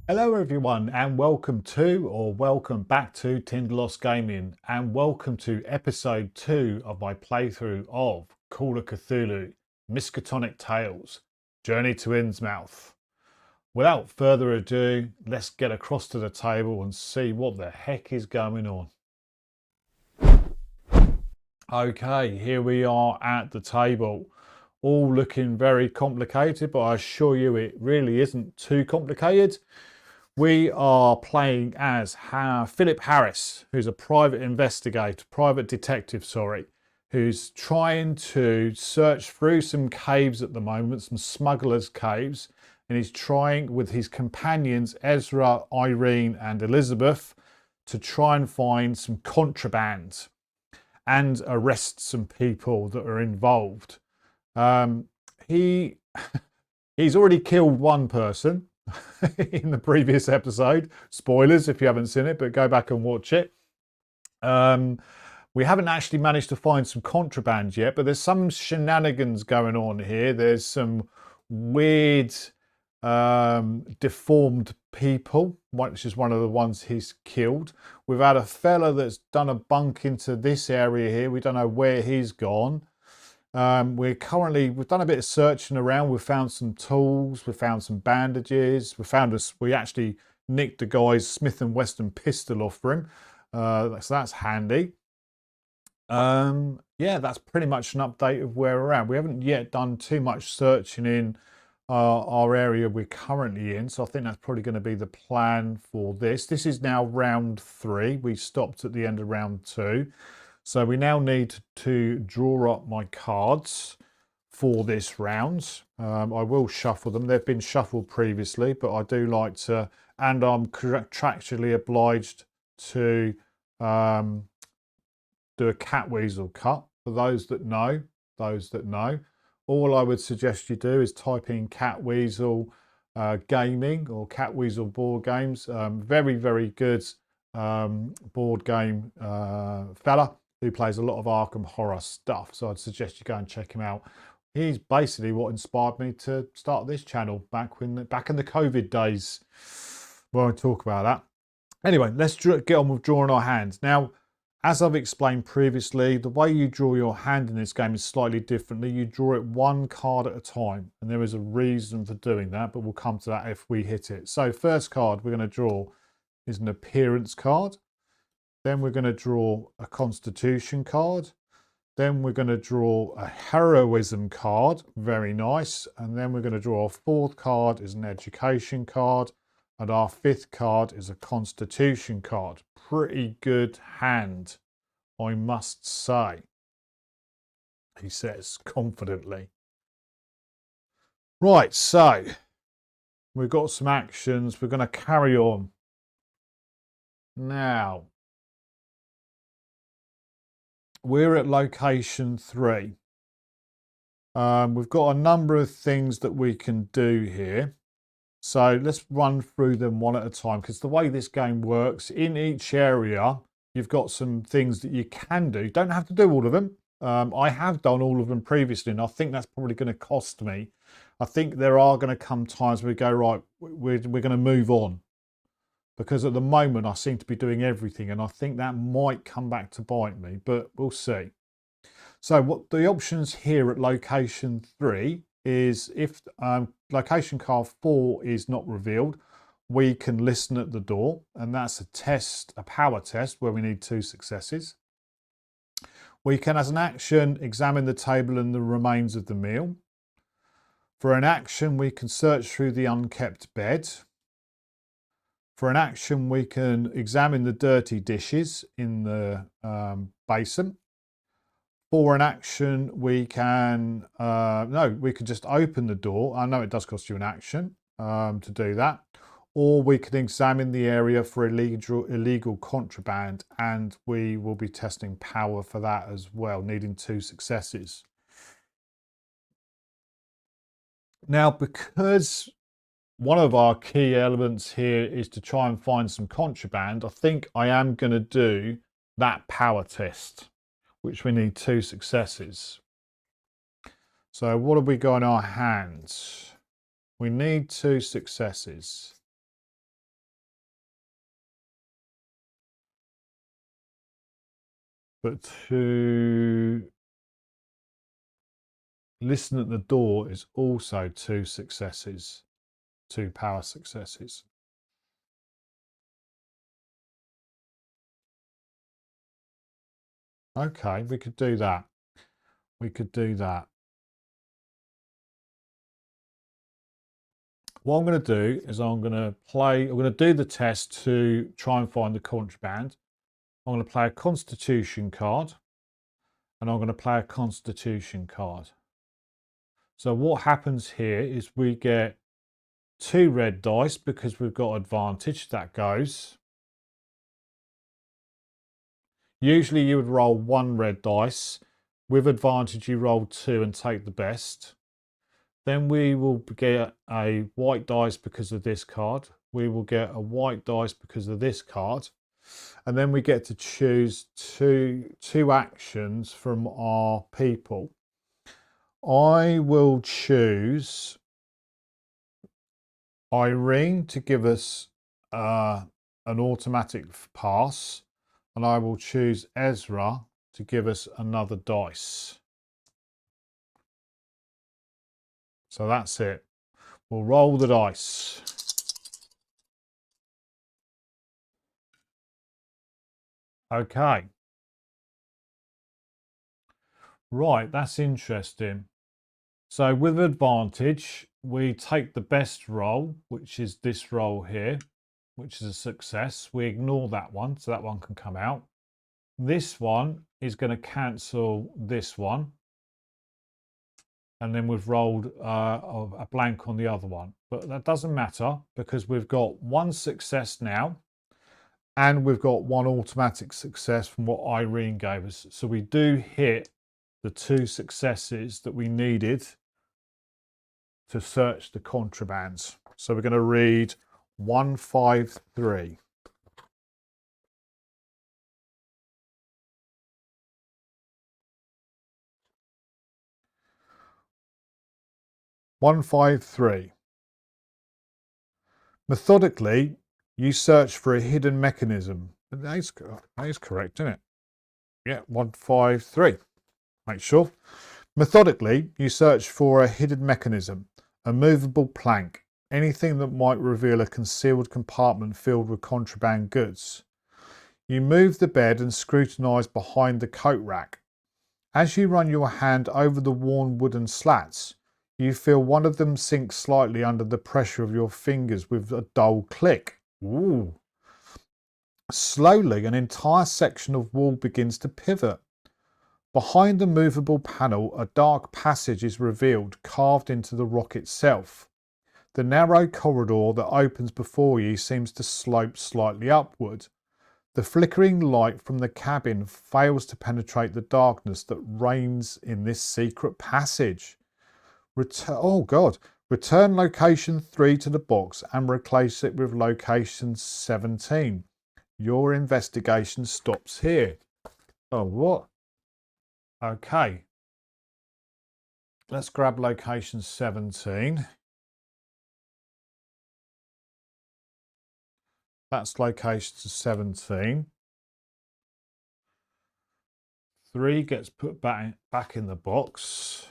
Hello everyone and welcome back to Tindalos Gaming, and welcome to episode 2 of my playthrough of Call of Cthulhu, Miskatonic Tales, Journey to Innsmouth. Without further ado, let's get across to the table and see what the heck is going on. Okay, here we are at the table. All looking very complicated, but I assure you it really isn't too complicated. We are playing as Philip Harris, who's a private investigator, private detective, sorry, who's trying to search through some caves at the moment, some smugglers' caves, and he's trying with his companions Ezra, Irene, and Elizabeth to try and find some contraband and arrest some people that are involved. Um, he he's already killed one person in the previous episode. Spoilers if you haven't seen it, but go back and watch it. We haven't actually managed to find some contraband yet, but there's some shenanigans going on here. There's some weird, deformed people, which is one of the ones he's killed. We've had a fella that's done a bunk into this area here. We don't know where he's gone. We've done a bit of searching around. We've found some tools. We found some bandages. We actually nicked the guy's Smith & Wesson pistol off for him. So that's handy. Yeah, that's pretty much an update of where we're at. We haven't yet done too much searching in our area we're currently in. So I think that's probably going to be the plan for this. This is now round 3. We stopped at the end of round 2. So we now need to draw up my cards for this round. I will shuffle them. They've been shuffled previously, but I do like to, and I'm contractually obliged to do a cat weasel cut. For those that know, all I would suggest you do is type in cat weasel gaming or cat weasel board games. Very, very good board game fella who plays a lot of Arkham horror stuff. So I'd suggest you go and check him out. He's basically what inspired me to start this channel back in the COVID days. We won't talk about that. Anyway, let's get on with drawing our hands. Now, as I've explained previously, the way you draw your hand in this game is slightly differently. You draw it one card at a time, and there is a reason for doing that, but we'll come to that if we hit it. So first card we're going to draw is an appearance card. Then we're going to draw a constitution card. Then we're going to draw a heroism card. Very nice. And then we're going to draw our fourth card is an education card. And our fifth card is a constitution card. Pretty good hand, I must say, he says confidently. Right, so we've got some actions. We're going to carry on. Now, we're at location 3. We've got a number of things that we can do here. So let's run through them one at a time, because the way this game works, in each area, you've got some things that you can do. Don't have to do all of them. I have done all of them previously, and I think that's probably going to cost me. I think there are going to come times where we go, right, we're going to move on. Because at the moment, I seem to be doing everything, and I think that might come back to bite me, but we'll see. So what the options here at location 3 is if location card 4 is not revealed, we can listen at the door, and that's a test, a power test where we need 2 successes. We can, as an action, examine the table and the remains of the meal. For an action, we can search through the unkept bed. For an action, we can examine the dirty dishes in the basin. For an action, we can, we can just open the door. I know it does cost you an action to do that. Or we can examine the area for illegal contraband, and we will be testing power for that as well, needing 2 successes. Now, because one of our key elements here is to try and find some contraband, I think I am going to do that power test, which we need 2 successes. So what have we got in our hands? We need 2 successes. But to listen at the door is also 2 successes, 2 power successes. Okay, we could do that. We could do that. What I'm going to do is I'm going to do the test to try and find the contraband. I'm going to play a Constitution card, and I'm going to play a Constitution card. So what happens here is we get 2 red dice because we've got advantage. That goes. Usually you would roll 1 red dice. With advantage, you roll 2 and take the best. Then we will get a white dice because of this card. We will get a white dice because of this card. And then we get to choose two actions from our people. I will choose Irene to give us an automatic pass. And I will choose Ezra to give us another dice. So that's it. We'll roll the dice. Okay. Right, that's interesting. So with advantage, we take the best roll, which is this roll here, which is a success. We ignore that one, so that one can come out. This one is going to cancel this one. And then we've rolled a blank on the other one. But that doesn't matter because we've got 1 success now. And we've got 1 automatic success from what Irene gave us. So we do hit the 2 successes that we needed to search the contrabands. So we're going to read 153. Methodically, you search for a hidden mechanism. That is correct, isn't it? Yeah, 153. Make sure. Methodically, you search for a hidden mechanism, a movable plank, anything that might reveal a concealed compartment filled with contraband goods. You move the bed and scrutinise behind the coat rack. As you run your hand over the worn wooden slats, you feel one of them sink slightly under the pressure of your fingers with a dull click. Ooh. Slowly, an entire section of wall begins to pivot. Behind the movable panel, a dark passage is revealed, carved into the rock itself. The narrow corridor that opens before you seems to slope slightly upward. The flickering light from the cabin fails to penetrate the darkness that reigns in this secret passage. Return location 3 to the box and replace it with location 17. Your investigation stops here. Oh, what? Okay. Let's grab location 17. That's location 17. 3 gets put back in the box.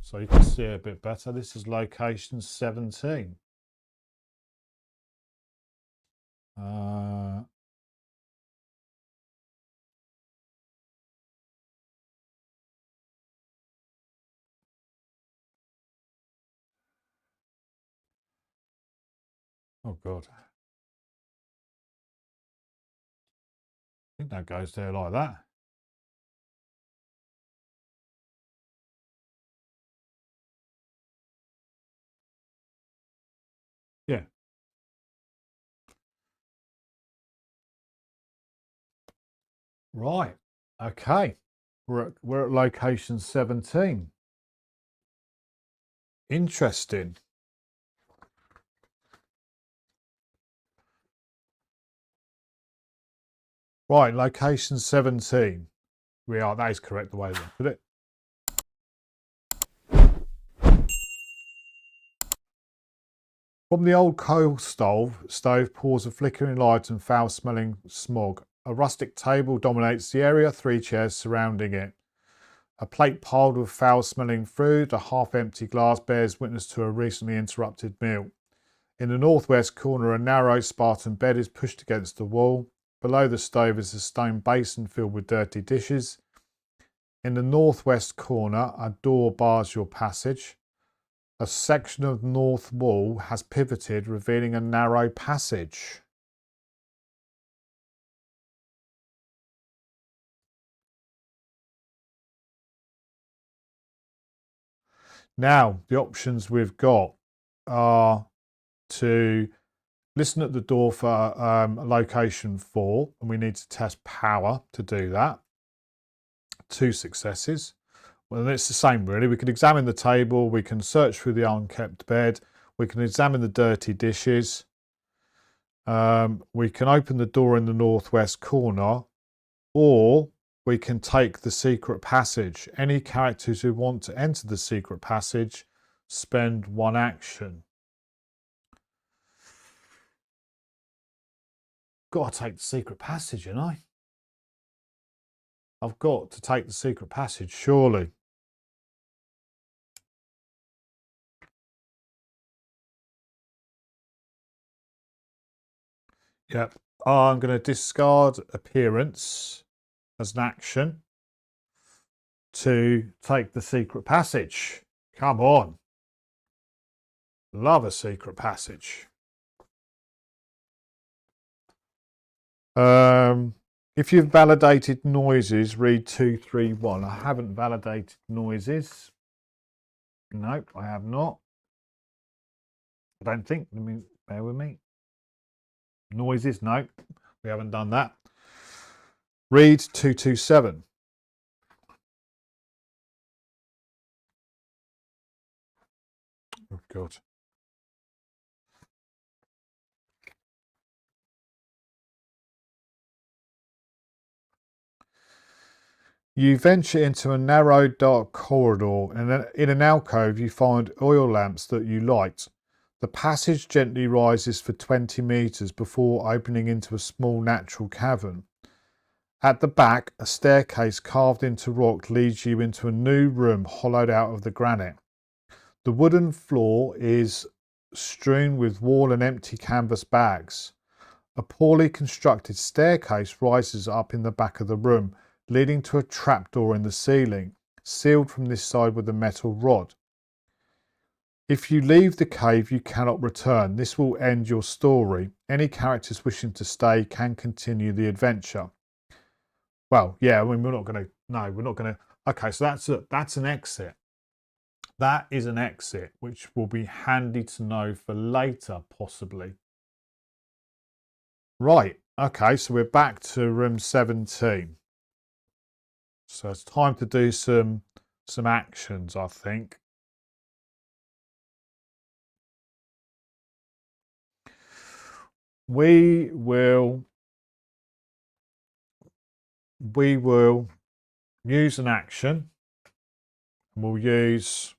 So you can see a bit better. This is location 17. Oh God. I think that goes there like that. Yeah. Right. Okay. We're at location 17. Interesting. Right, location 17. We are, that is correct the way they put it. From the old coal stove pours a flickering light and foul-smelling smog. A rustic table dominates the area, 3 chairs surrounding it. A plate piled with foul-smelling food, a half-empty glass bears witness to a recently interrupted meal. In the northwest corner, a narrow Spartan bed is pushed against the wall. Below the stove is a stone basin filled with dirty dishes. In the northwest corner, a door bars your passage. A section of north wall has pivoted, revealing a narrow passage. Now, the options we've got are to listen at the door for location 4, and we need to test power to do that. 2 successes. Well, it's the same really. We can examine the table, we can search through the unkept bed, we can examine the dirty dishes, we can open the door in the northwest corner, or we can take the secret passage. Any characters who want to enter the secret passage spend 1 action. Got to take the secret passage, you know. I've got to take the secret passage, surely. Yep. I'm going to discard appearance as an action to take the secret passage. Come on. Love a secret passage. If you've validated noises, read 231. I haven't validated noises. Nope, I have not. I don't think. Let me bear with me. Noises, no, we haven't done that. Read 227. Oh, God. You venture into a narrow, dark corridor, and in an alcove you find oil lamps that you light. The passage gently rises for 20 metres before opening into a small natural cavern. At the back, a staircase carved into rock leads you into a new room hollowed out of the granite. The wooden floor is strewn with worn and empty canvas bags. A poorly constructed staircase rises up in the back of the room, leading to a trapdoor in the ceiling, sealed from this side with a metal rod. If you leave the cave, you cannot return. This will end your story. Any characters wishing to stay can continue the adventure. Well, yeah, I mean, we're not going to. No, we're not going to. Okay, so that's an exit. That is an exit, which will be handy to know for later, possibly. Right. Okay, so we're back to room 17. So it's time to do some actions, I think. We will use an action. We'll use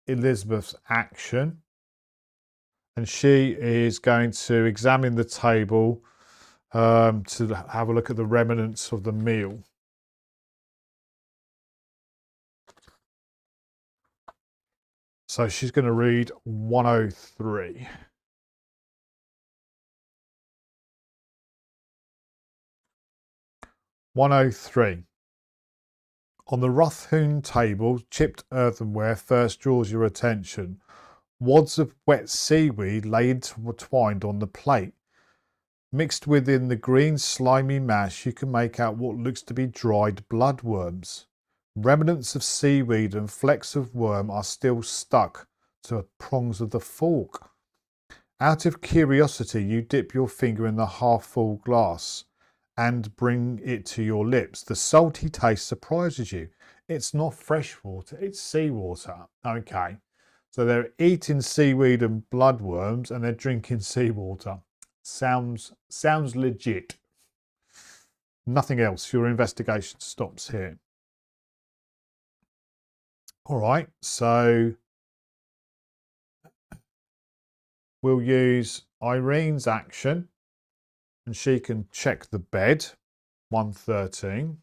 Elizabeth's action, and she is going to examine the table to have a look at the remnants of the meal. So she's going to read 103. On the rough-hewn table, chipped earthenware first draws your attention. Wads of wet seaweed lay intertwined on the plate. Mixed within the green slimy mash, you can make out what looks to be dried bloodworms. Remnants of seaweed and flecks of worm are still stuck to the prongs of the fork. Out of curiosity, you dip your finger in the half-full glass and bring it to your lips. The salty taste surprises you. It's not fresh water, it's seawater. Okay, so they're eating seaweed and bloodworms and they're drinking seawater. Sounds legit. Nothing else. Your investigation stops here. All right, so we'll use Irene's action and she can check the bed, 113.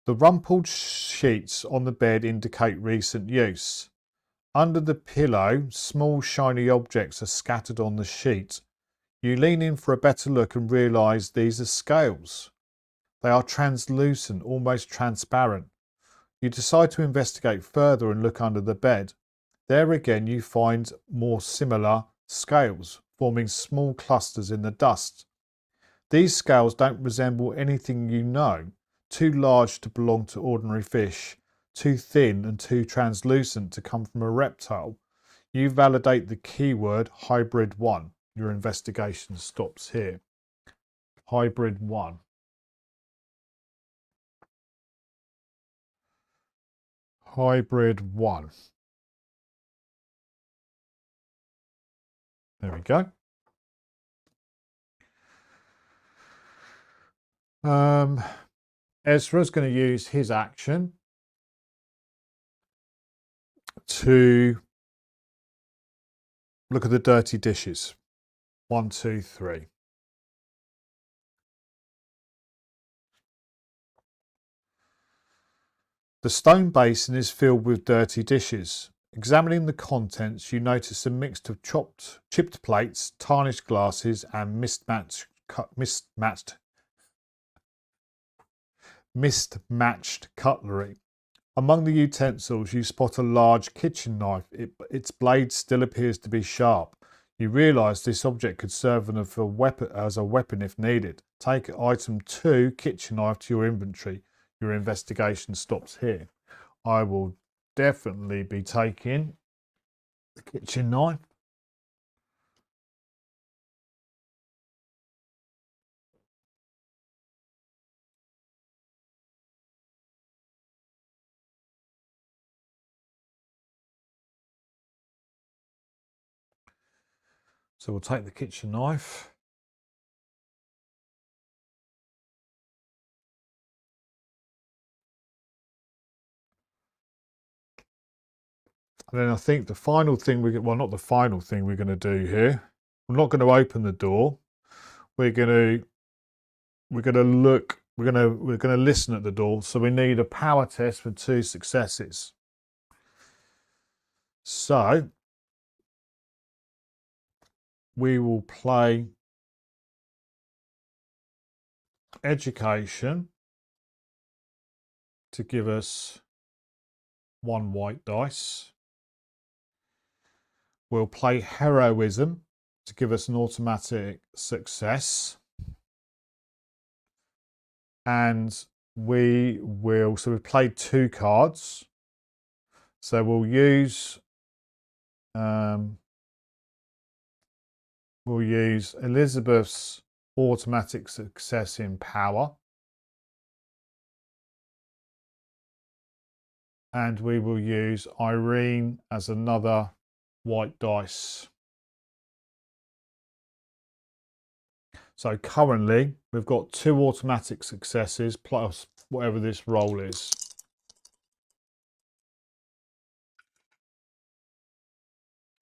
The rumpled sheets on the bed indicate recent use. Under the pillow, small shiny objects are scattered on the sheet. You lean in for a better look and realise these are scales. They are translucent, almost transparent. You decide to investigate further and look under the bed. There again you find more similar scales, forming small clusters in the dust. These scales don't resemble anything you know, too large to belong to ordinary fish, too thin and too translucent to come from a reptile. You validate the keyword hybrid 1. Your investigation stops here. Hybrid 1. Hybrid 1. There we go. Ezra's going to use his action to look at the dirty dishes. 1, 2, 3. The stone basin is filled with dirty dishes. Examining the contents, you notice a mix of chipped plates, tarnished glasses, and mismatched cutlery. Among the utensils, you spot a large kitchen knife. Its blade still appears to be sharp. You realise this object could serve as a weapon if needed. Take item 2, kitchen knife, to your inventory. Your investigation stops here. I will definitely be taking the kitchen knife. So we'll take the kitchen knife. And then I think the final thing not the final thing we're going to do here. We're not going to open the door. We're going to look. We're going to listen at the door. So we need a power test for 2 successes. So we will play education to give us 1 white dice. We'll play heroism to give us an automatic success. And we will, so we've played 2 cards. So we'll use Elizabeth's automatic success in power. And we will use Irene as another white dice. So currently we've got 2 automatic successes plus whatever this roll is.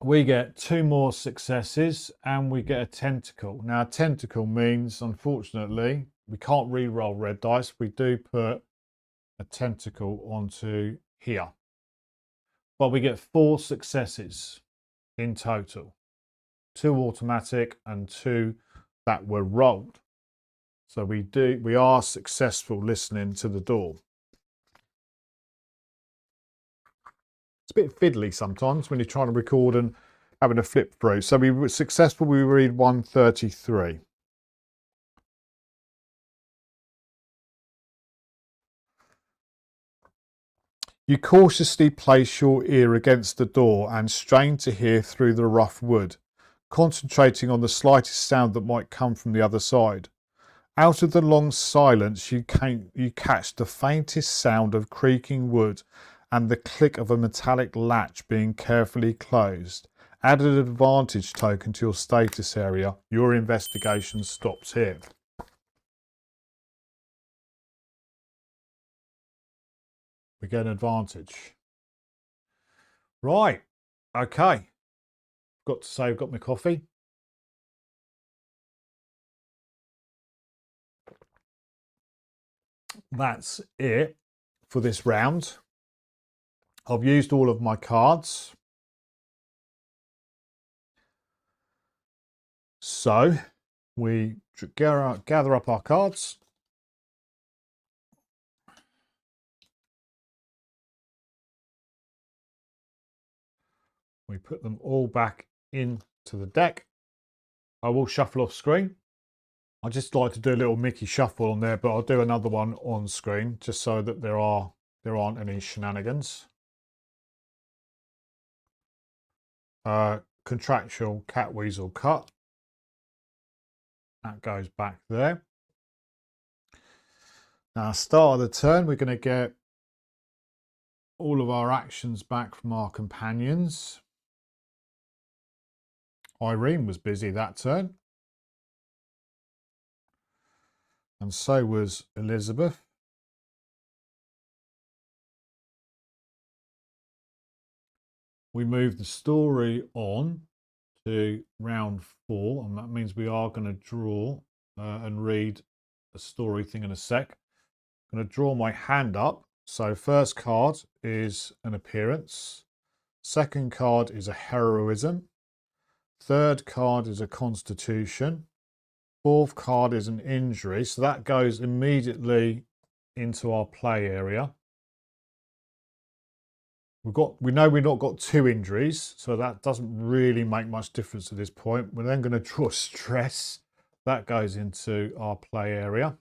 We get 2 more successes and we get a tentacle. Now a tentacle means, unfortunately, we can't re-roll red dice. We do put a tentacle onto here. But we get 4 successes in total. 2 automatic and 2 that were rolled. So we are successful listening to the door. It's a bit fiddly sometimes when you're trying to record and having a flip through. So we were successful, we read 133. You cautiously place your ear against the door and strain to hear through the rough wood, concentrating on the slightest sound that might come from the other side. Out of the long silence, you catch the faintest sound of creaking wood and the click of a metallic latch being carefully closed. Added advantage token to your status area. Your investigation stops here. we get an advantage. Right, okay. Got to say, I've got my coffee. That's it for this round. I've used all of my cards. So we gather up our cards. We put them all back into the deck. I will shuffle off screen. I just like to do a little Mickey shuffle on there, but I'll do another one on screen just so that there aren't any shenanigans. Contractual cat weasel cut. That goes back there. Now, start of the turn, we're going to get all of our actions back from our companions. Irene was busy that turn. And so was Elizabeth. We move the story on to round 4, and that means we are going to draw and read a story thing in a sec. I'm going to draw my hand up. So first card is an appearance. Second card is a heroism. Third card is a constitution. Fourth card is an injury. So that goes immediately into our play area. We know we've not got 2 injuries, so that doesn't really make much difference at this point. We're then going to draw stress. That goes into our play area.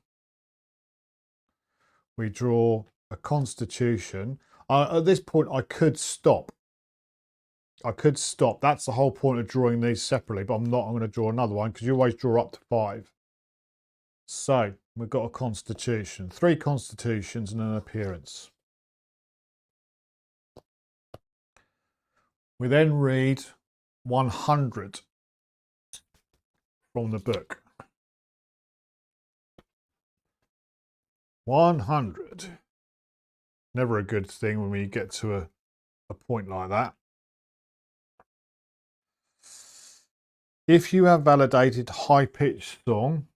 We draw a constitution. At this point, I could stop. That's the whole point of drawing these separately, but I'm not. I'm going to draw another one because you always draw up to 5. So we've got a constitution, 3 constitutions and an appearance. We then read 100 from the book. 100. Never a good thing when we get to a point like that. If you have validated high-pitched song,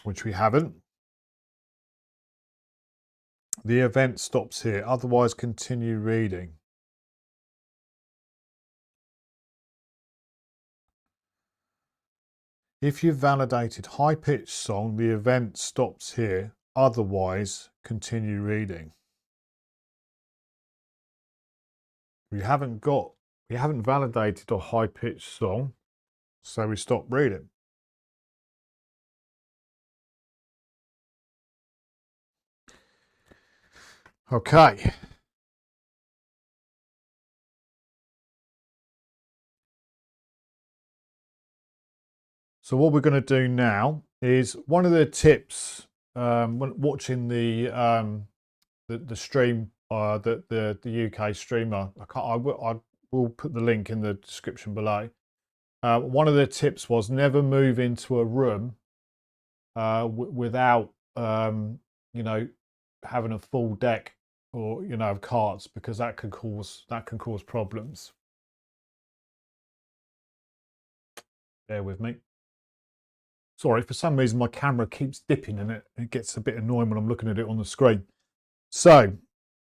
which we haven't, the event stops here. Otherwise, continue reading. If you've validated high-pitched song, the event stops here. Otherwise, continue reading. We haven't validated a high-pitched song, so we stop reading. Okay. So what we're going to do now is one of the tips when watching the stream, the UK streamer. I will put the link in the description below. One of the tips was never move into a room without you know, having a full deck or of cards, because that can cause problems. Bear with me. Sorry, for some reason my camera keeps dipping and it gets a bit annoying when I'm looking at it on the screen. So,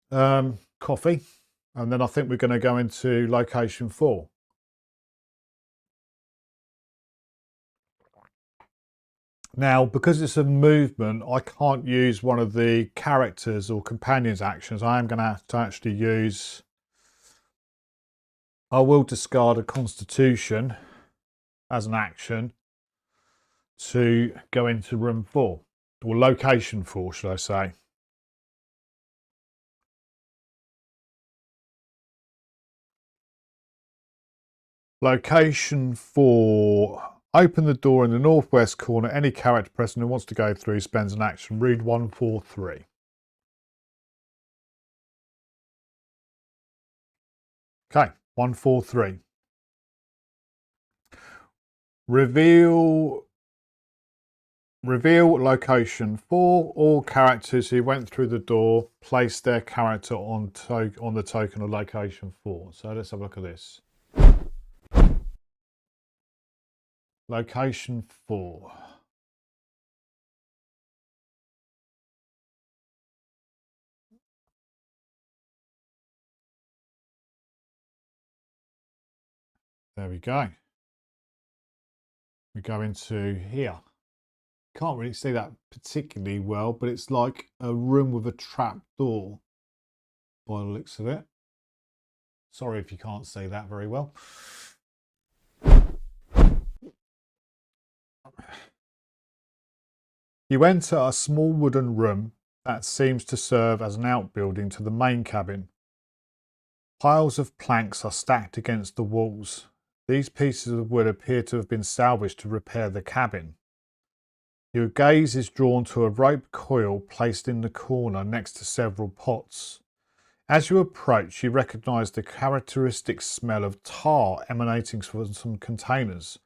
coffee, and then I think we're going to go into location 4. Now, because it's a movement, I can't use one of the characters or companions actions. I am going to have to actually use... I will discard a constitution as an action to go into room 4, or location 4, should I say. Location 4. Open the door in the northwest corner. Any character present who wants to go through spends an action. Read 143. Okay, 143. Reveal location. For all characters who went through the door, place their character on the token of location 4. So let's have a look at this. Location 4. There we go. We go into here. Can't really see that particularly well, but it's like a room with a trap door by the looks of it. Sorry if you can't see that very well. You enter a small wooden room that seems to serve as an outbuilding to the main cabin. Piles of planks are stacked against the walls. These pieces of wood appear to have been salvaged to repair the cabin. Your gaze is drawn to a rope coil placed in the corner next to several pots. As you approach, you recognise the characteristic smell of tar emanating from some containers,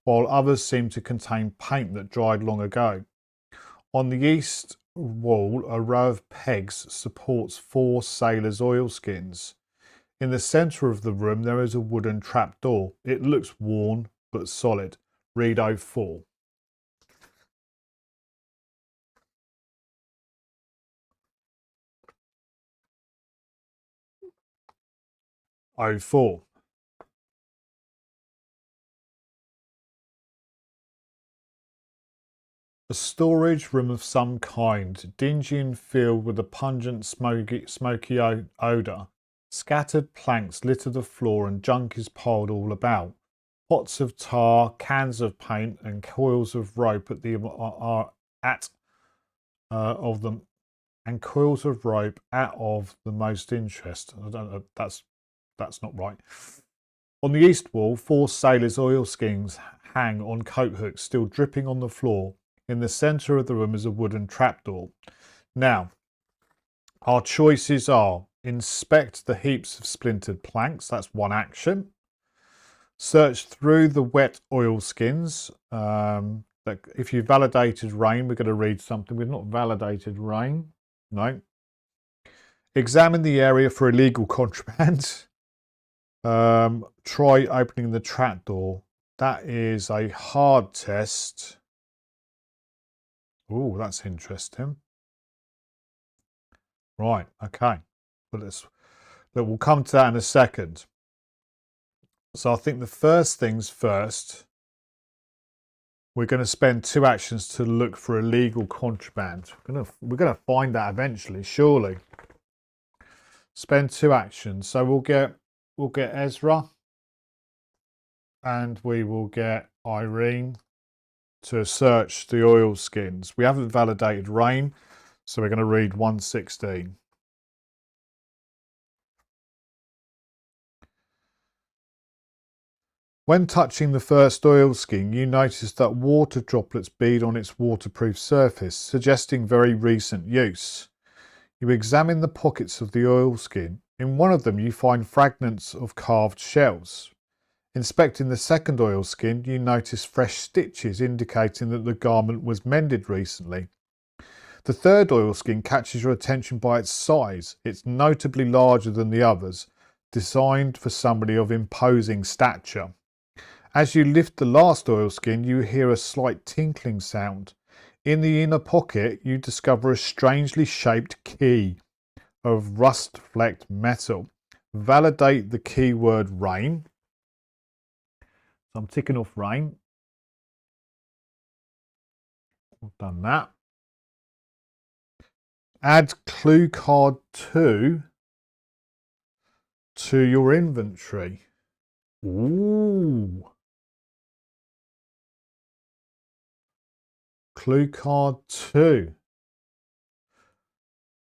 while others seem to contain paint that dried long ago. On the east wall, a row of pegs supports 4 sailors' oilskins. In the centre of the room, there is a wooden trapdoor. It looks worn but solid. Read 04. 04. A storage room of some kind, dingy and filled with a pungent smoky odour. Scattered planks litter the floor and junk is piled all about. Pots of tar, cans of paint, and coils of rope of them, and coils of rope out of the most interest. I don't know. That's not right. On the east wall, 4 sailors' oilskins hang on coat hooks, still dripping on the floor. In the centre of the room is a wooden trapdoor. Now, our choices are: inspect the heaps of splintered planks. That's one action. Search through the wet oilskins. If you validated rain, we're going to read something. We've not validated rain. No. Examine the area for illegal contraband. Try opening the trapdoor. That is a hard test. Oh, that's interesting. Right, okay. But we'll come to that in a second. So I think the first things first, we're going to spend 2 actions to look for illegal contraband. We're gonna find that eventually, surely. Spend 2 actions. So we'll get Ezra, and we will get Irene to search the oilskins. We haven't validated rain, so we're going to read 116. When touching the first oilskin, you notice that water droplets bead on its waterproof surface, suggesting very recent use. You examine the pockets of the oilskin. In one of them, you find fragments of carved shells. Inspecting the second oilskin, you notice fresh stitches indicating that the garment was mended recently. The third oilskin catches your attention by its size. It's notably larger than the others, designed for somebody of imposing stature. As you lift the last oilskin, you hear a slight tinkling sound. In the inner pocket, you discover a strangely shaped key of rust-flecked metal. Validate the keyword rain. So I'm ticking off rain. I've done that. Add clue card 2 to your inventory. Ooh. Clue card 2.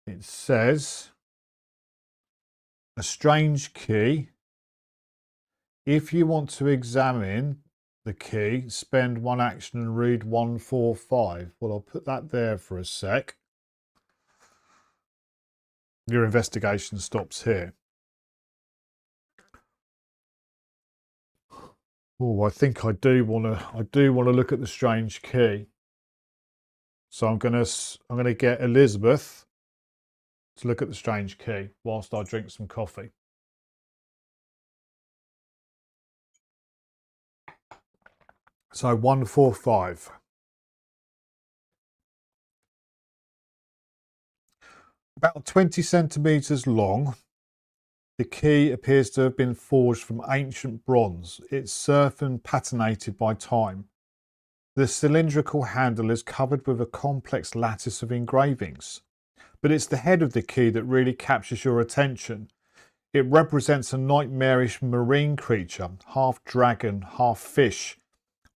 It says a strange key. If you want to examine the key, spend 1 action and read 145. Well, I'll put that there for a sec. Your investigation stops here. Oh, I think I do want to look at the strange key. So I'm gonna get Elizabeth to look at the strange key whilst I drink some coffee. So 145. About 20 centimetres long, the key appears to have been forged from ancient bronze. It's surfed and patinated by time. The cylindrical handle is covered with a complex lattice of engravings. But it's the head of the key that really captures your attention. It represents a nightmarish marine creature, half dragon, half fish,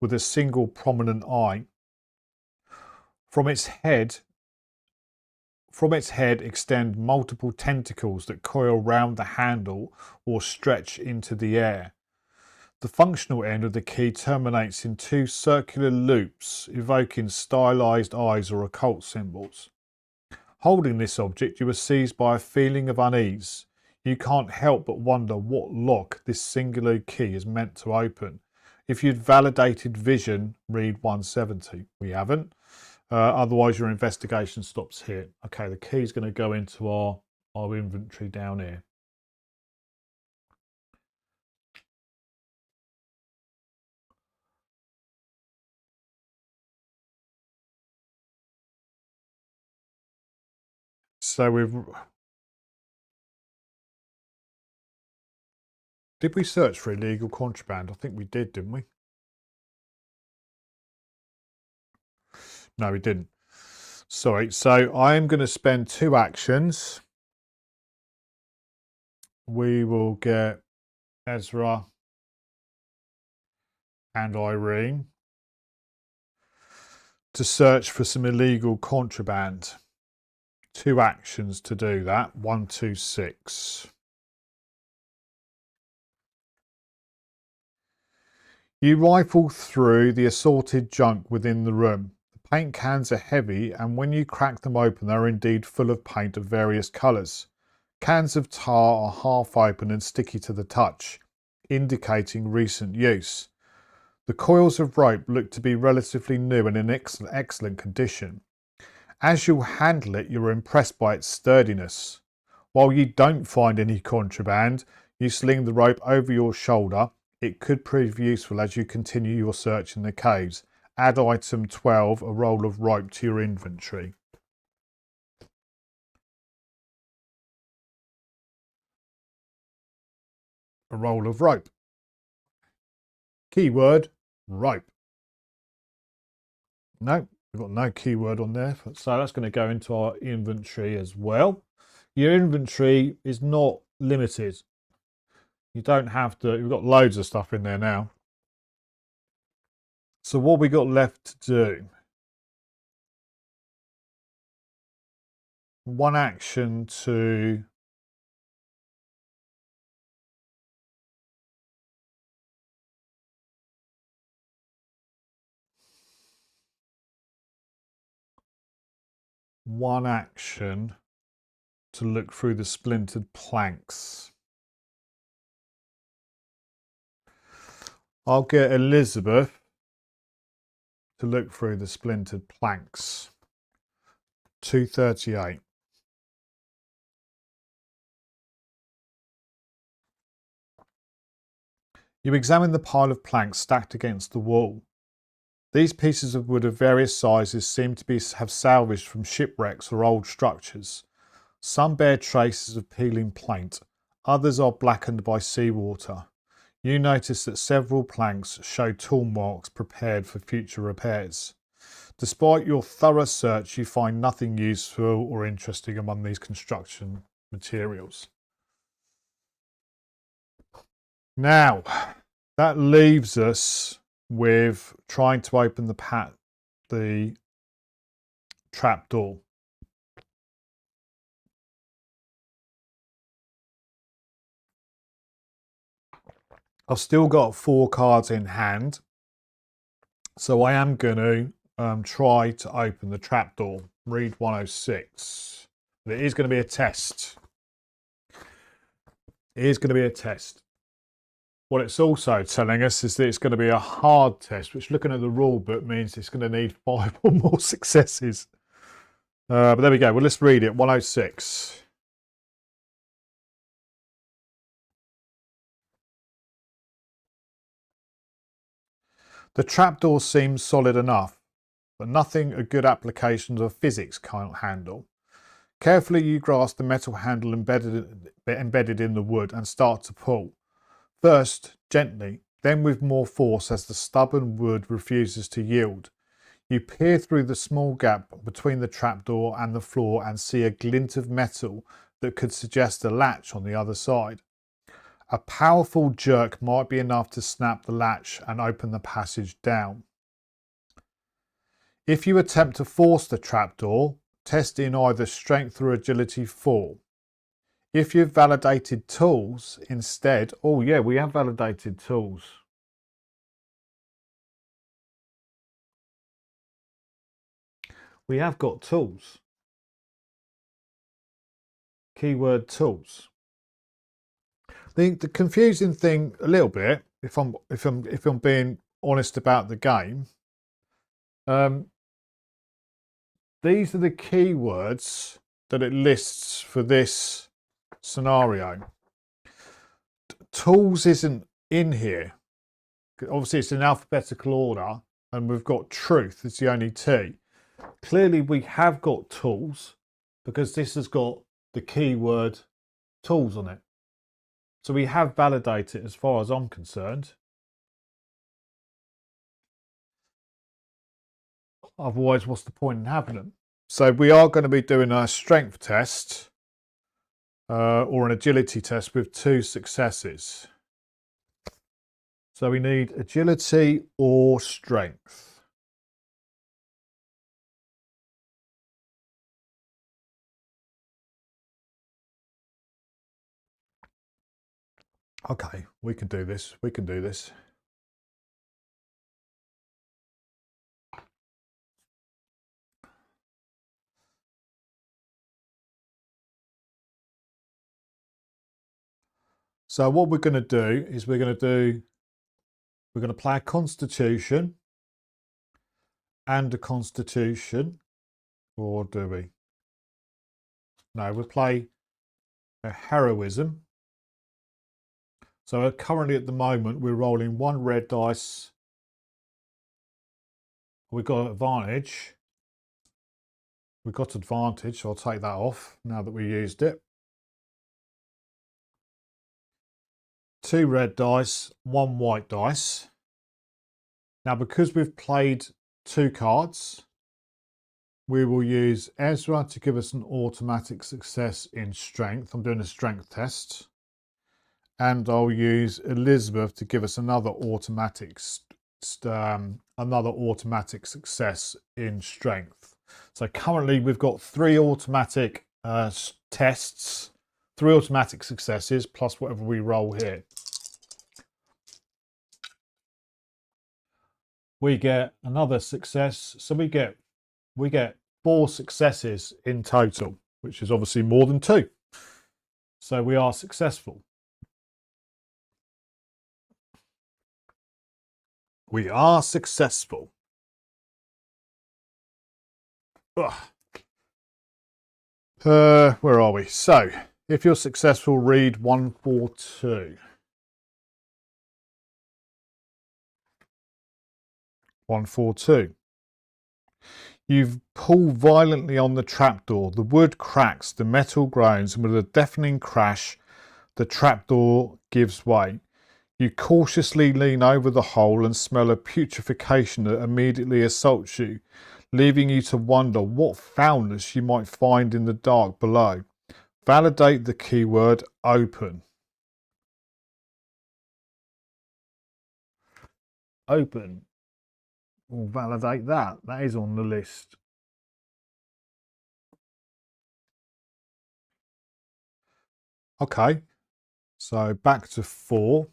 with a single prominent eye. From its head extend multiple tentacles that coil round the handle or stretch into the air. The functional end of the key terminates in two circular loops, evoking stylized eyes or occult symbols. Holding this object, you are seized by a feeling of unease. You can't help but wonder what lock this singular key is meant to open. If you'd validated vision, read 170. We haven't. Otherwise, your investigation stops here. Okay, the key's going to go into our inventory down here. So did we search for illegal contraband? I think we did, didn't we? No, we didn't. Sorry. So I am going to spend 2 actions. We will get Ezra and Irene to search for some illegal contraband. 2 actions to do that. 1, 2, 6. You rifle through the assorted junk within the room. The paint cans are heavy, and when you crack them open, they're indeed full of paint of various colours. Cans of tar are half open and sticky to the touch, indicating recent use. The coils of rope look to be relatively new and in excellent condition. As you handle it, you're impressed by its sturdiness. While you don't find any contraband, you sling the rope over your shoulder. It could prove useful as you continue your search in the caves. Add item 12, a roll of rope, to your inventory. A roll of rope. Keyword, rope. No, we've got no keyword on there. So that's going to go into our inventory as well. Your inventory is not limited. You don't have to, you've got loads of stuff in there now. So what we got left to do? 1 action to one action to look through the splintered planks. I'll get Elizabeth to look through the splintered planks. 238. You examine the pile of planks stacked against the wall. These pieces of wood of various sizes seem to have salvaged from shipwrecks or old structures. Some bear traces of peeling paint, others are blackened by seawater. You notice that several planks show tool marks prepared for future repairs. Despite your thorough search, you find nothing useful or interesting among these construction materials. Now, that leaves us with trying to open the trap door. I've still got 4 cards in hand, so I am going to try to open the trapdoor. Read 106. But it is going to be a test. It is going to be a test. What it's also telling us is that it's going to be a hard test, which looking at the rule book means it's going to need 5 or more successes. But there we go. Well, let's read it. 106. The trapdoor seems solid enough, but nothing a good application of physics can't handle. Carefully you grasp the metal handle embedded in the wood and start to pull. First, gently, then with more force as the stubborn wood refuses to yield. You peer through the small gap between the trapdoor and the floor and see a glint of metal that could suggest a latch on the other side. A powerful jerk might be enough to snap the latch and open the passage down. If you attempt to force the trapdoor, test in either strength or agility 4. If you've validated tools instead, oh yeah, we have validated tools. We have got tools. Keyword tools. The confusing thing a little bit, if I'm being honest about the game, these are the keywords that it lists for this scenario. Tools isn't in here. Obviously, it's in alphabetical order, and we've got truth. It's the only T. Clearly, we have got tools because this has got the keyword tools on it. So we have validated as far as I'm concerned. Otherwise, what's the point in having them? So we are going to be doing a strength test or an agility test with 2 successes. So we need agility or strength. Okay, we can do this. We can do this. So what we're going to do is we're going to play a constitution and a constitution, or do we? No, we'll play a heroism. So currently at the moment we're rolling 1 red dice. We've got advantage. We've got advantage, so I'll take that off now that we used it. 2 red dice, 1 white dice. Now because we've played 2 cards, we will use Ezra to give us an automatic success in strength. I'm doing a strength test. And I'll use Elizabeth to give us another automatic success in strength. So currently we've got 3 automatic tests, 3 automatic successes plus whatever we roll here. We get another success, so we get 4 successes in total, which is obviously more than 2. So we are successful. We are successful. Where are we? So, if you're successful, read 142. 142. You pull violently on the trapdoor. The wood cracks, the metal groans, and with a deafening crash, the trapdoor gives way. You cautiously lean over the hole and smell a putrefaction that immediately assaults you, leaving you to wonder what foulness you might find in the dark below. Validate the keyword open. Open. We'll validate that. That is on the list. Okay. So back to 4.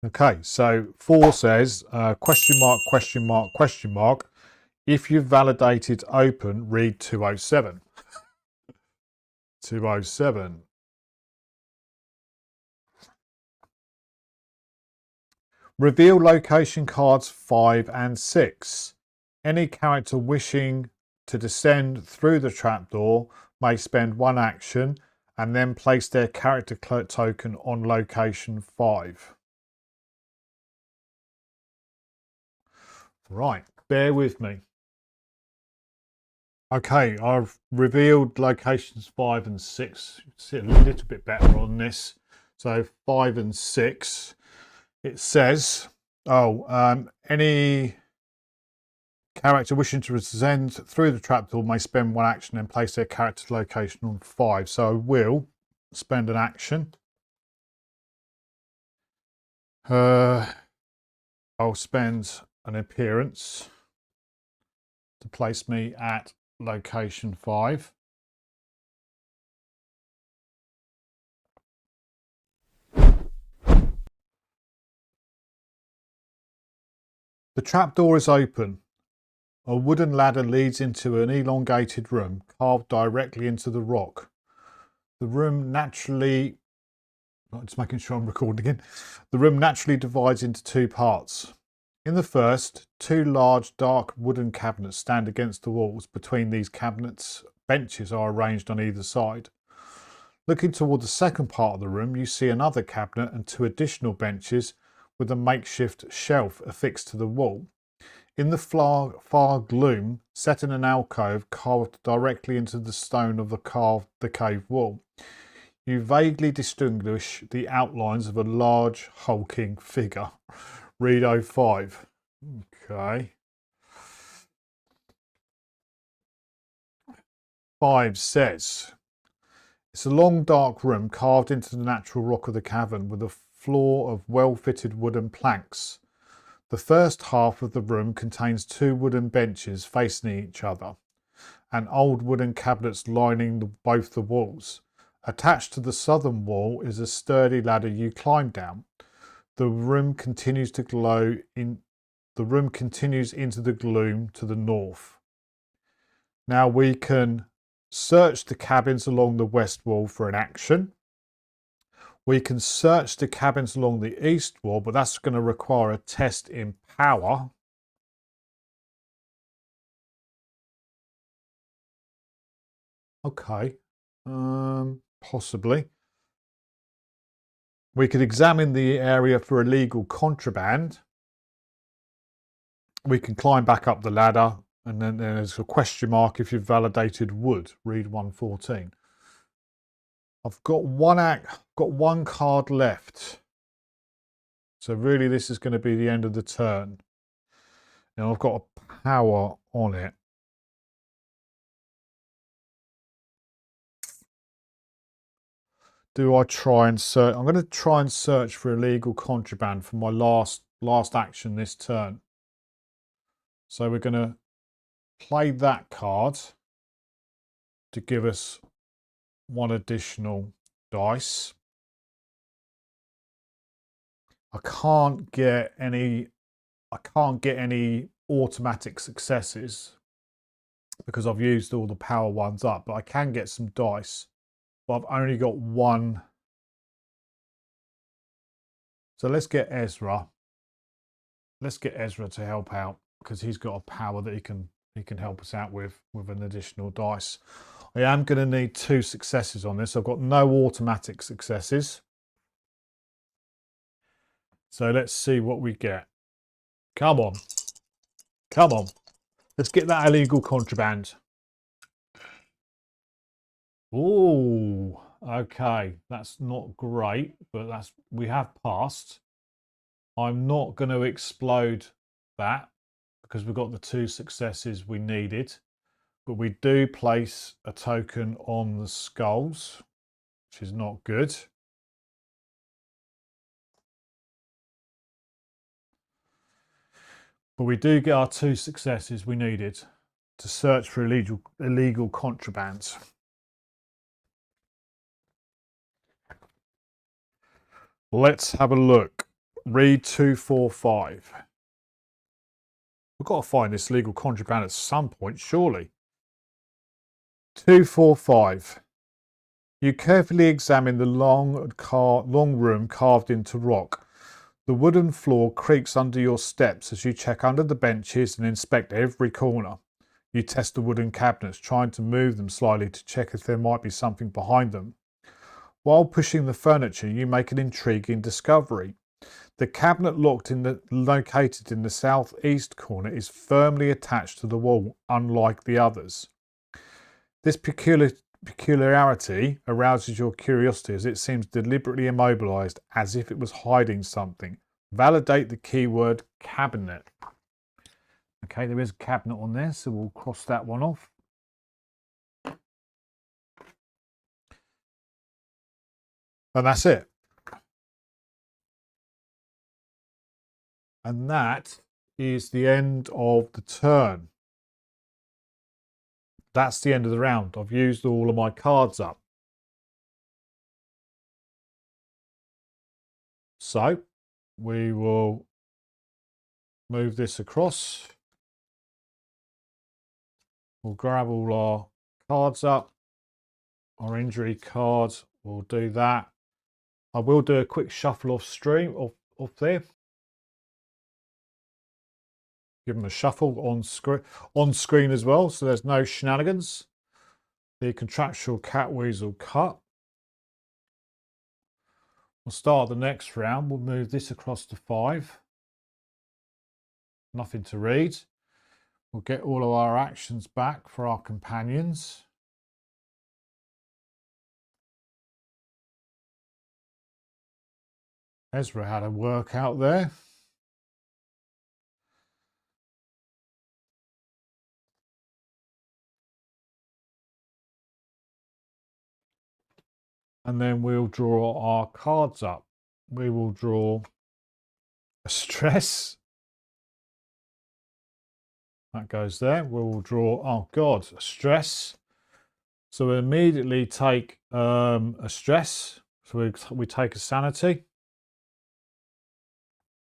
Okay, so 4 says question mark, question mark, question mark. If you've validated open, read 207. 207. Reveal location cards 5 and 6. Any character wishing to descend through the trapdoor may spend one action and then place their character token on location 5. Right, bear with me. Okay, I've revealed locations 5 and 6. You can see a little bit better on this. So 5 and 6. It says, any character wishing to descend through the trapdoor may spend one action and place their character's location on 5. So I will spend an action. I'll spend an appearance to place me at location 5. The trapdoor is open. A wooden ladder leads into an elongated room carved directly into the rock. The room naturally, just making sure I'm recording again. The room naturally divides into 2 parts. In the first, 2 large dark wooden cabinets stand against the walls. Between these cabinets, benches are arranged on either side. Looking toward the second part of the room, you see another cabinet and 2 additional benches with a makeshift shelf affixed to the wall. In the far gloom, set in an alcove carved directly into the stone of the cave wall, you vaguely distinguish the outlines of a large hulking figure. Read 05. Okay. 5 says, it's a long dark room carved into the natural rock of the cavern with a floor of well-fitted wooden planks. The first half of the room contains 2 wooden benches facing each other and old wooden cabinets lining both the walls. Attached to the southern wall is a sturdy ladder you climb down. The room continues into the gloom to the north. Now we can search the cabins along the west wall for an action. We can search the cabins along the east wall, but that's going to require a test in power. Okay, possibly. We could examine the area for illegal contraband. We can climb back up the ladder, and then there's a question mark if you've validated wood. Read 114. I've got one card left. So really this is going to be the end of the turn. Now I've got a power on it. Do I try and search? I'm going to try and search for illegal contraband for my last action this turn. So we're going to play that card to give us 1 additional dice. I can't get any automatic successes because I've used all the power ones up, but I can get some dice. But I've only got 1. So let's get Ezra. Let's get Ezra to help out because he's got a power that he can help us out with an additional dice. I am going to need 2 successes on this. I've got no automatic successes. So let's see what we get. Come on. Come on. Let's get that illegal contraband. Oh, okay. That's not great, but we have passed. I'm not going to explode that because we've got the 2 successes we needed. But we do place a token on the skulls, which is not good. But we do get our 2 successes we needed to search for illegal contraband. Let's have a look. Read 245. We've got to find this illegal contraband at some point, surely. 245. You carefully examine the long room carved into rock. The wooden floor creaks under your steps as you check under the benches and inspect every corner. You test the wooden cabinets, trying to move them slightly to check if there might be something behind them. While pushing the furniture, you make an intriguing discovery. The cabinet located in the southeast corner is firmly attached to the wall, unlike the others. This peculiarity arouses your curiosity as it seems deliberately immobilized, as if it was hiding something. Validate the keyword cabinet. Okay, there is a cabinet on there, so we'll cross that one off. And that's it. And that is the end of the turn. That's the end of the round. I've used all of my cards up. So we will move this across. We'll grab all our cards up. Our injury cards, we'll do that. I will do a quick shuffle off there. Give them a shuffle on screen as well, so there's no shenanigans. The contractual cat weasel cut. We'll start the next round. We'll move this across to 5. Nothing to read. We'll get all of our actions back for our companions. Ezra had a workout there. And then we'll draw our cards up. We will draw a stress. That goes there. We will draw, oh God, a stress. So we immediately take a stress. So we take a sanity.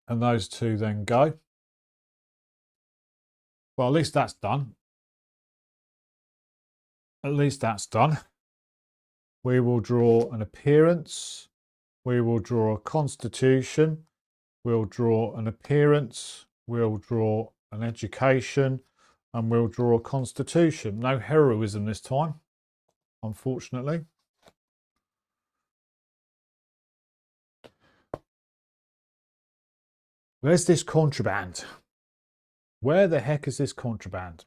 And those two then go. Well, at least that's done. At least that's done. We will draw an appearance. We will draw a constitution. We'll draw an appearance. We'll draw an education. And we'll draw a constitution. No heroism this time, unfortunately. Where's this contraband? Where the heck is this contraband?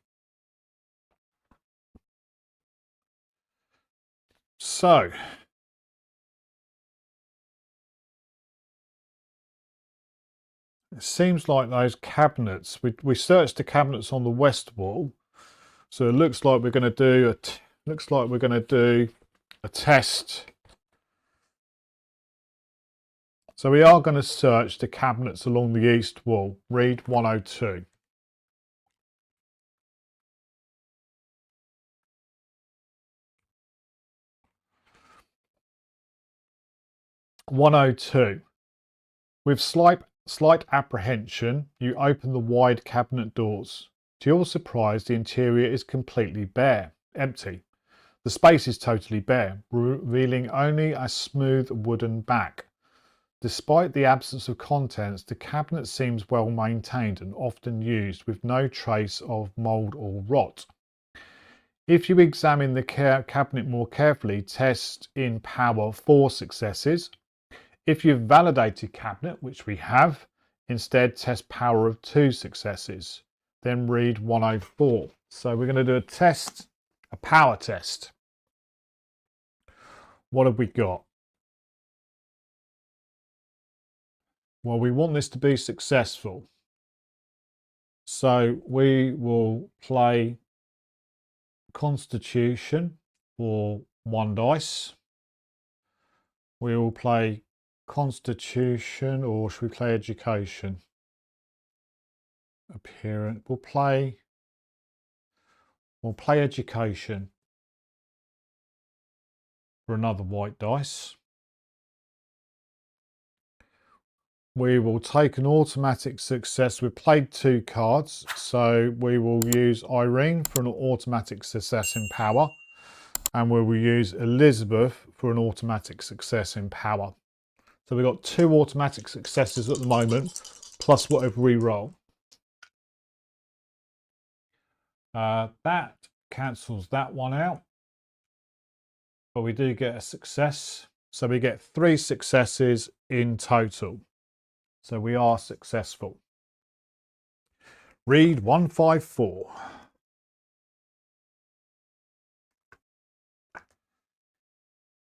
So, it seems like those cabinets, we searched the cabinets on the west wall. So it looks like we're going to do a test. So we are going to search the cabinets along the east wall. Read 102. With slight apprehension, you open the wide cabinet doors. To your surprise, the interior is completely bare, empty. The space is totally bare, revealing only a smooth wooden back. Despite the absence of contents, the cabinet seems well maintained and often used, with no trace of mould or rot. If you examine the cabinet more carefully, test in power 4 successes. If you've validated cabinet, which we have, instead test power of 2 successes. Then read 104. So we're going to do a test, a power test. What have we got? Well, we want this to be successful. So we will play Constitution for 1 dice. We will play Constitution, or should we play Education? Appearance. We'll play Education for another white dice. We will take an automatic success. We've played 2 cards, so we will use Irene for an automatic success in power. And we will use Elizabeth for an automatic success in power. So we've got 2 automatic successes at the moment, plus whatever we roll. That cancels that one out. But we do get a success. So we get 3 successes in total. So we are successful. Read 154.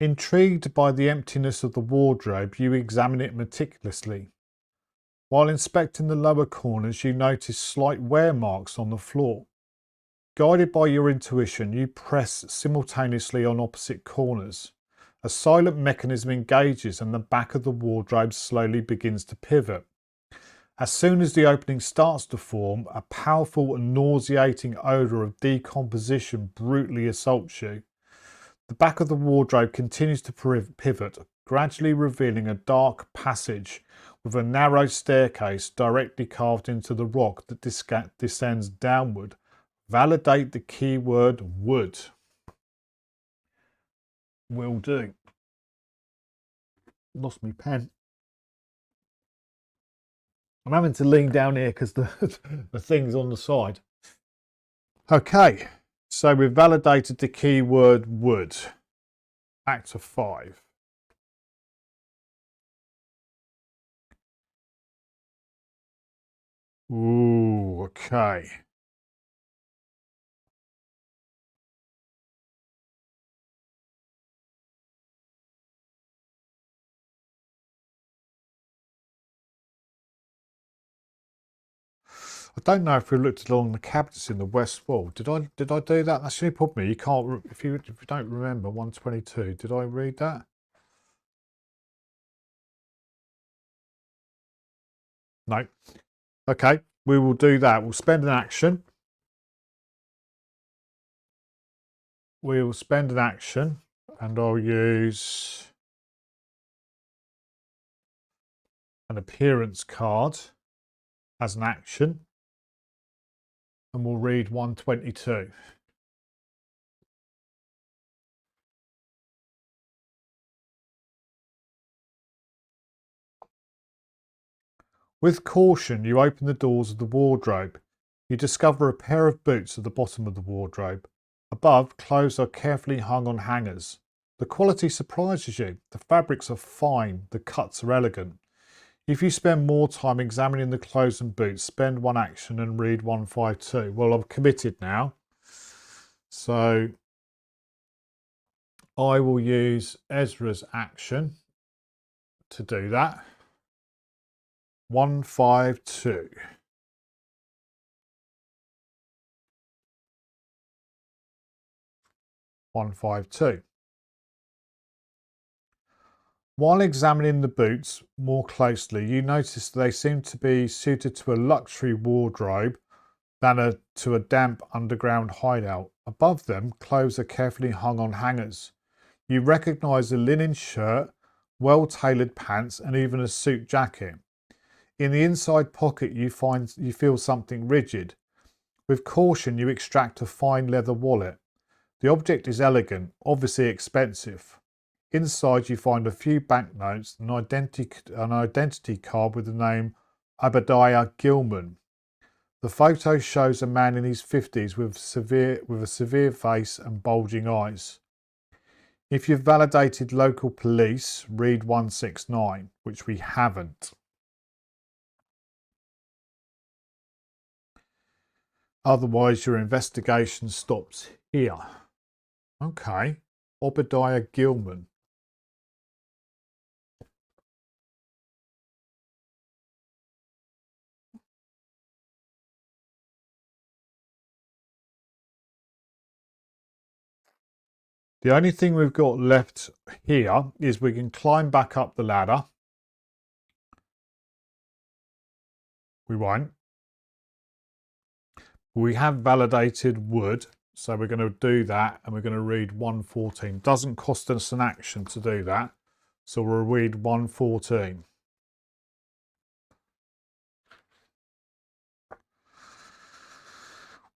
Intrigued by the emptiness of the wardrobe, you examine it meticulously. While inspecting the lower corners, you notice slight wear marks on the floor. Guided by your intuition, you press simultaneously on opposite corners. A silent mechanism engages and the back of the wardrobe slowly begins to pivot. As soon as the opening starts to form, a powerful and nauseating odour of decomposition brutally assaults you. The back of the wardrobe continues to pivot, gradually revealing a dark passage with a narrow staircase directly carved into the rock that descends downward. Validate the keyword wood. Will do. Lost my pen. I'm having to lean down here because the thing's on the side. Okay, so we've validated the keyword wood. Back of 5. Ooh, okay. I don't know if we looked along the cabinets in the west wall. Did I do that? That's the only problem. You can't if you don't remember 122. Did I read that? No. Okay, we will do that. We'll spend an action. We will spend an action, and I'll use an appearance card as an action, and we'll read 122. With caution, you open the doors of the wardrobe. You discover a pair of boots at the bottom of the wardrobe. Above, clothes are carefully hung on hangers. The quality surprises you. The fabrics are fine, the cuts are elegant. If you spend more time examining the clothes and boots, spend 1 action and read 152. Well, I'm committed now. So I will use Ezra's action to do that. 152. 152. While examining the boots more closely, you notice they seem to be suited to a luxury wardrobe than to a damp underground hideout. Above them, clothes are carefully hung on hangers. You recognise a linen shirt, well-tailored pants, and even a suit jacket. In the inside pocket, you feel something rigid. With caution, you extract a fine leather wallet. The object is elegant, obviously expensive. Inside, you find a few banknotes, an identity card with the name Obadiah Gilman. The photo shows a man in his 50s with a severe face and bulging eyes. If you've validated local police, read 169, which we haven't. Otherwise, your investigation stops here. Okay, Obadiah Gilman. The only thing we've got left here is we can climb back up the ladder. We won't. We have validated wood, so we're going to do that and we're going to read 114. Doesn't cost us an action to do that, so we'll read 114.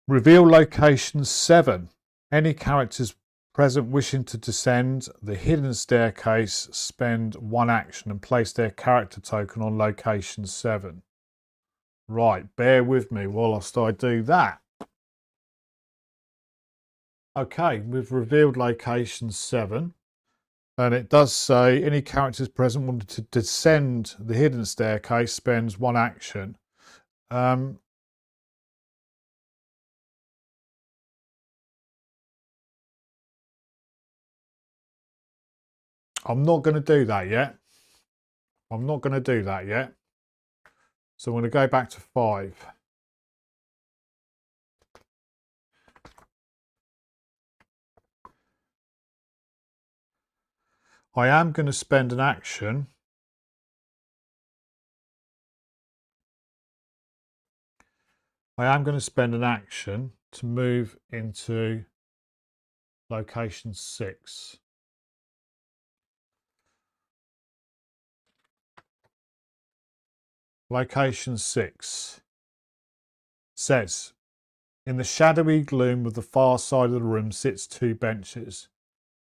Reveal location 7. Any characters present wishing to descend the hidden staircase spend 1 action and place their character token on location 7. Right, bear with me whilst I do that. Okay, we've revealed location 7. And it does say any characters present wanting to descend the hidden staircase spends 1 action. I'm not going to do that yet. I'm not going to do that yet. So I'm going to go back to 5. I am going to spend an action. I am going to spend an action to move into location 6. Location 6 says, in the shadowy gloom of the far side of the room sits 2 benches.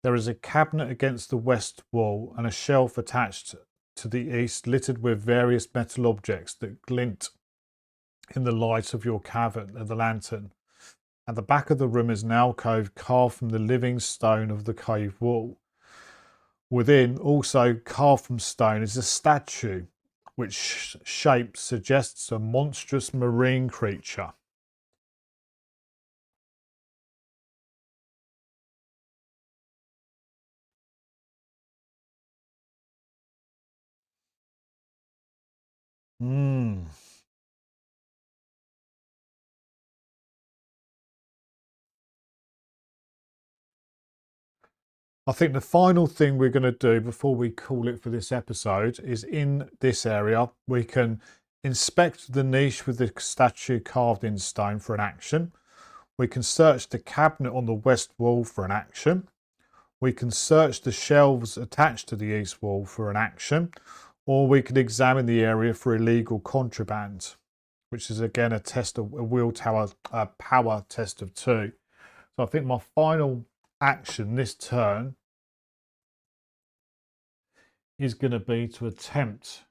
There is a cabinet against the west wall and a shelf attached to the east littered with various metal objects that glint in the light of your cavern of the lantern. At the back of the room is an alcove carved from the living stone of the cave wall. Within, also carved from stone, is a statue which shape suggests a monstrous marine creature. I think the final thing we're going to do before we call it for this episode is in this area we can inspect the niche with the statue carved in stone for an action. We can search the cabinet on the west wall for an action. We can search the shelves attached to the east wall for an action. Or we can examine the area for illegal contraband, which is again a power test of 2. So I think my final action this turn is going to be to attempt,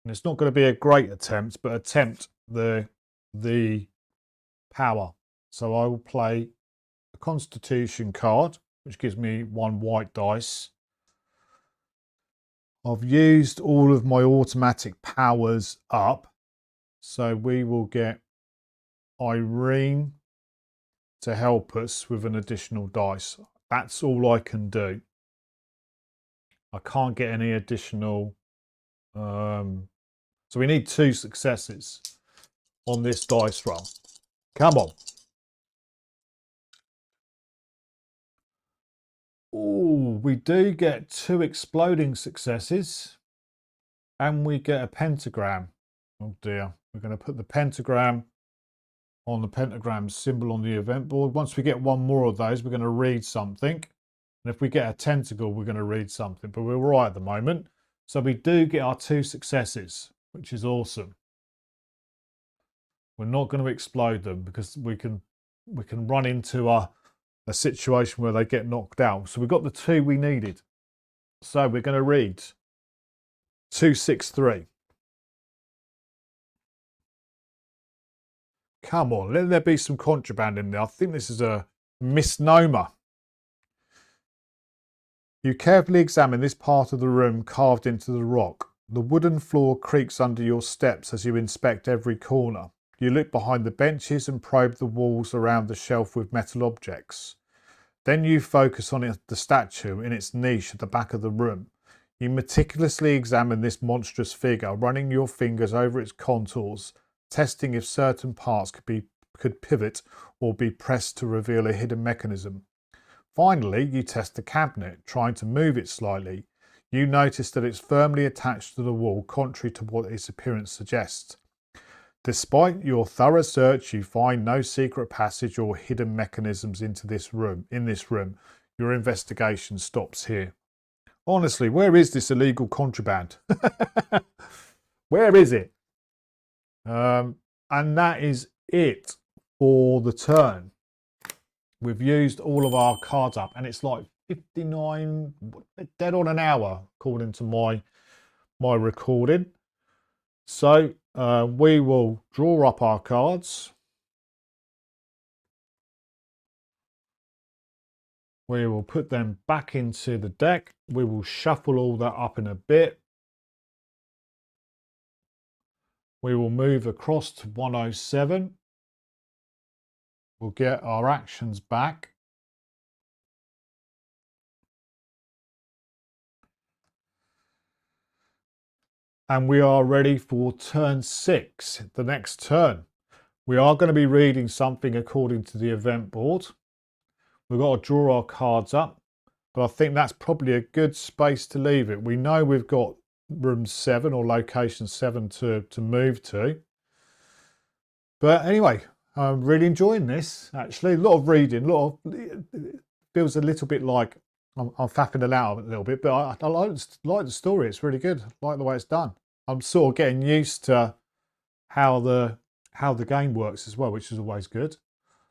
and it's not going to be a great attempt, but attempt the power. So I will play a Constitution card, which gives me 1 white dice. I've used all of my automatic powers up, so we will get Irene to help us with an additional dice. That's all I can do. I can't get any additional. So we need 2 successes on this dice roll. Come on. Oh, we do get 2 exploding successes. And we get a pentagram. Oh dear. We're going to put the pentagram on the pentagram symbol on the event board. Once we get 1 more of those, we're going to read something. And if we get a tentacle, we're going to read something. But we're right at the moment. So we do get our 2 successes, which is awesome. We're not going to explode them because we can run into a situation where they get knocked out. So we've got the 2 we needed. So we're going to read 263. Come on, let there be some contraband in there. I think this is a misnomer. You carefully examine this part of the room carved into the rock. The wooden floor creaks under your steps as you inspect every corner. You look behind the benches and probe the walls around the shelf with metal objects. Then you focus on the statue in its niche at the back of the room. You meticulously examine this monstrous figure, running your fingers over its contours, testing if certain parts could pivot or be pressed to reveal a hidden mechanism. Finally, you test the cabinet, trying to move it slightly. You notice that it's firmly attached to the wall, contrary to what its appearance suggests. Despite your thorough search, you find no secret passage or hidden mechanisms in this room. Your investigation stops here. Honestly, where is this illegal contraband? Where is it? And that is it for the turn. we've used all of our cards up, and it's like 59, dead on an hour, according to my recording. So we will draw up our cards. We will put them back into the deck. We will shuffle all that up in a bit. We will move across to 107. We'll get our actions back. And we are ready for turn 6, the next turn. We are going to be reading something according to the event board. We've got to draw our cards up, but I think that's probably a good space to leave it. We know we've got room 7 or location 7 to move to. But anyway, I'm really enjoying this, actually. A lot of reading, it feels a little bit like I'm faffing it out a little bit, but I like the story. It's really good. I like the way it's done. I'm sort of getting used to how the game works as well, which is always good.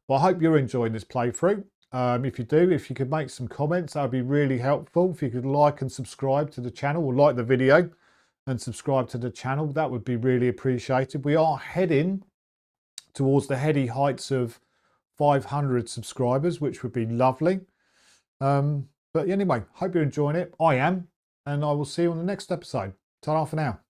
But I hope you're enjoying this playthrough. If you do, if you could make some comments, that would be really helpful. If you could like and subscribe to the channel, or like the video and subscribe to the channel, that would be really appreciated. We are heading towards the heady heights of 500 subscribers, which would be lovely. But anyway, hope you're enjoying it. I am, and I will see you on the next episode. Ta-ra for now.